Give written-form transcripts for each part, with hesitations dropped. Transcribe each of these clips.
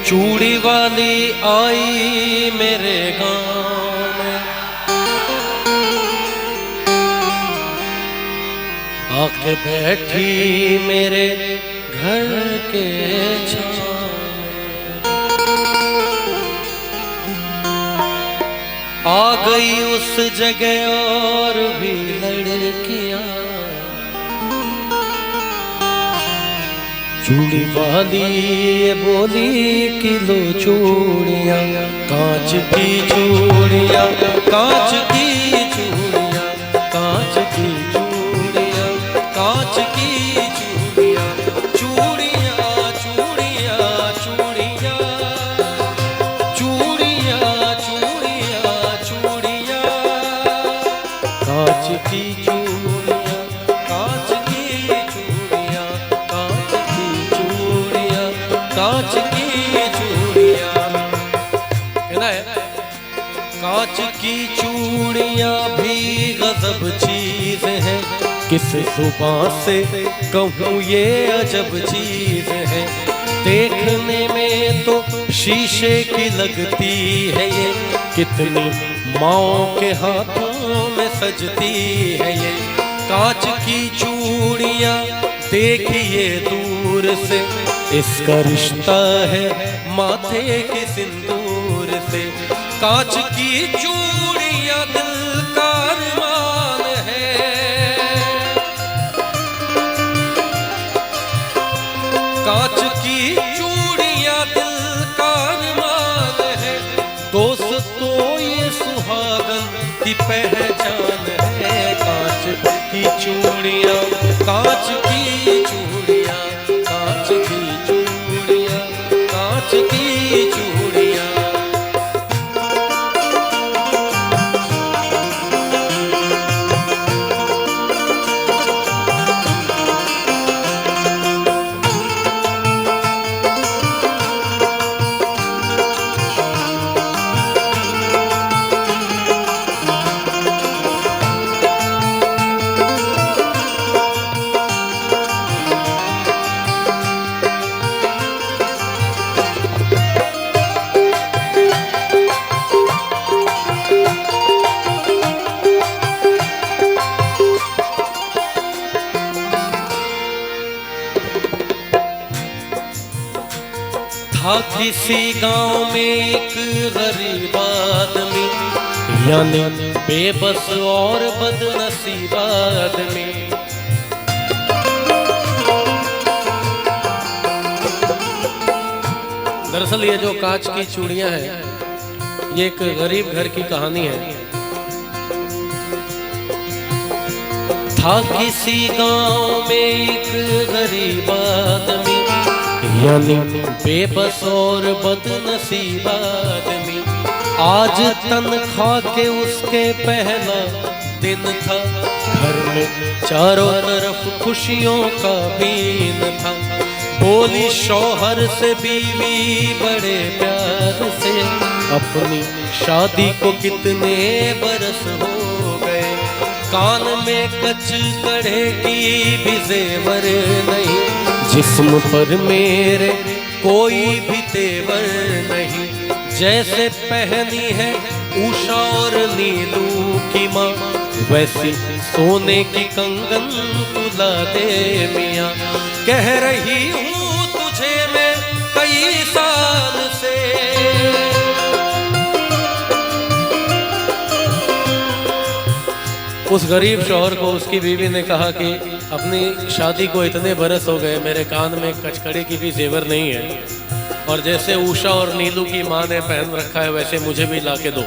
चूड़ी वाली आई मेरे गाँव में, आके बैठी मेरे घर के छाँव में। आ गई उस जगह और भी लड़कियां, चूड़ी वाली ये बोली किलो चूड़ियाँ, कांच की चूड़ियाँ, कांच की चूड़ियाँ, कांच की चूड़ियाँ, कांच की चूड़ियाँ, चूड़ियाँ चूड़ियाँ चूड़ियाँ, चूड़ियाँ चूड़ियाँ चूड़ियाँ, कांच की चूड़ियाँ, कांच की चूड़ियाँ, कांच की चूड़ियाँ। कहना है कांच की चूड़ियाँ भी गजब चीज है, किस जुबान से कहूँ ये अजब चीज है। देखने में तो शीशे की लगती है ये, कितनी माँओं के हाथों में सजती है ये। कांच की चूड़ियाँ देखिए दूर से, इसका रिश्ता है माथे के सिंदूर से। कांच की चूड़ियाँ दिल का अरमान है, कांच की चूड़ियाँ दिल का अरमान है। दोस्तों ये सुहागन की पहचान है, कांच की चूड़ियाँ, कांच की चूड़ियाँ, कांच की चूड़ियाँ, कांच की चूड़ियाँ। था किसी गांव में एक गरीब आदमी, यानी बेबस और बदनसीब आदमी। दरअसल ये जो कांच की चूड़ियां हैं, ये एक गरीब घर की कहानी है। था किसी गांव में एक गरीब आदमी, यानी बेबस और बदनसीब आदमी। आज तनख्वाह के उसके पहला दिन था, घर में चारों तरफ खुशियों का बीन था। बोली शौहर से बीवी बड़े प्यार से, अपनी शादी को कितने बरस हो गए। कान में कच कड़े की भी जेवर नहीं, जिस्म पर मेरे कोई भी तेवर नहीं। जैसे पहनी है उषा और नीलू की माँ, वैसी सोने की कंगन तुला दे मियाँ। कह रही हूँ तुझे मैं कई साल से, उस गरीब शौहर को उसकी बीवी ने कहा कि अपनी शादी को इतने बरस हो गए, मेरे कान में कचकड़े की भी जेवर नहीं है, और जैसे उषा और नीलू की माँ ने पहन रखा है वैसे मुझे भी लाके दो।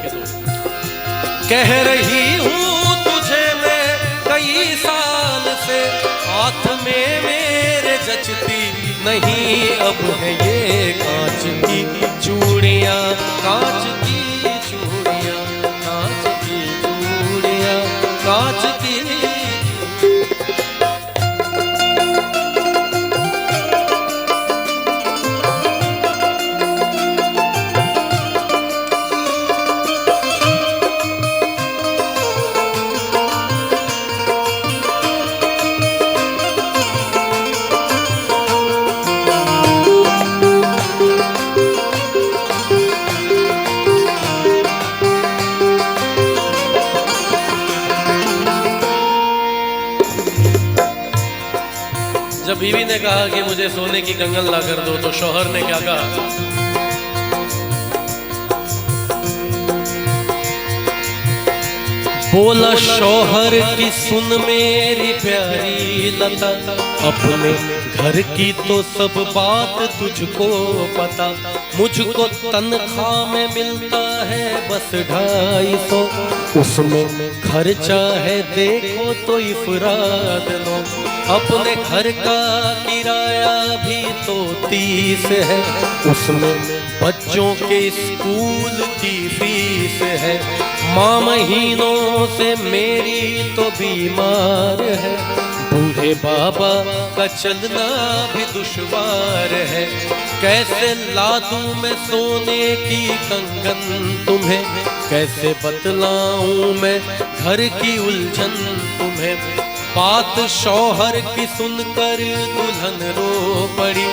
कह रही हूँ तुझे मैं कई साल से, हाथ में मेरे जचती नहीं अब है ये कांच की चूड़ियाँ, कांच की चूड़ियाँ, कांच की चूड़ियाँ, कांच की। बीवी ने कहा कि मुझे सोने की कंगन ला कर दो, तो शौहर ने क्या कहा? बोला शौहर की सुन मेरी प्यारी लता, अपने घर की तो सब बात तुझको पता। मुझको तनख्वाह में मिलता है बस 250, उसमें खर्चा है देखो तो इफराद लो। अपने घर का किराया भी तो 30 है, उसमें बच्चों के स्कूल की फीस है। माँ महीनों से मेरी तो बीमार है, बूढ़े बाबा का चलना भी दुश्वार है। कैसे ला दूं मैं सोने की कंगन तुम्हें, कैसे बतलाऊं मैं घर की उलझन तुम्हें। बात शौहर की सुनकर दुल्हन रो पड़ी,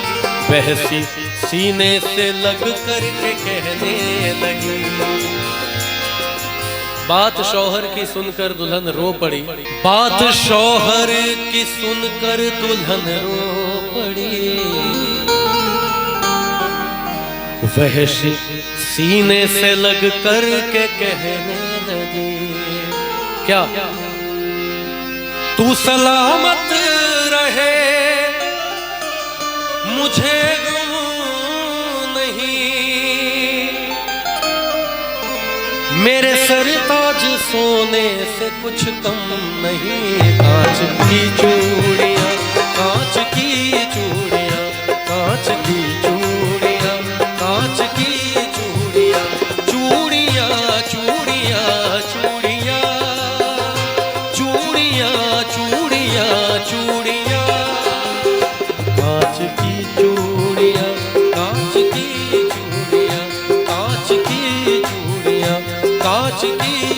बहसी सीने से लग कर के कहने लगी। बात शौहर की सुनकर दुल्हन रो पड़ी, बात शौहर की सुनकर दुल्हन रो पड़ी। वह सीने से लग कर के कहने लगी, क्या? तू सलामत रहे मुझे गम नहीं, मेरे सरताज सोने से कुछ कम नहीं। कांच की चूड़ियां, कांच की चूड़ियां, कांच की चूड़ियां, कांच की चूड़ियां, चूड़ियां चूड़ियां चूड़ियां, चूड़ियां चूड़ियां चूड़ियां, कांच की चूड़ियां, कांच की चूड़ियां, कांच की चूड़ियां, कांच की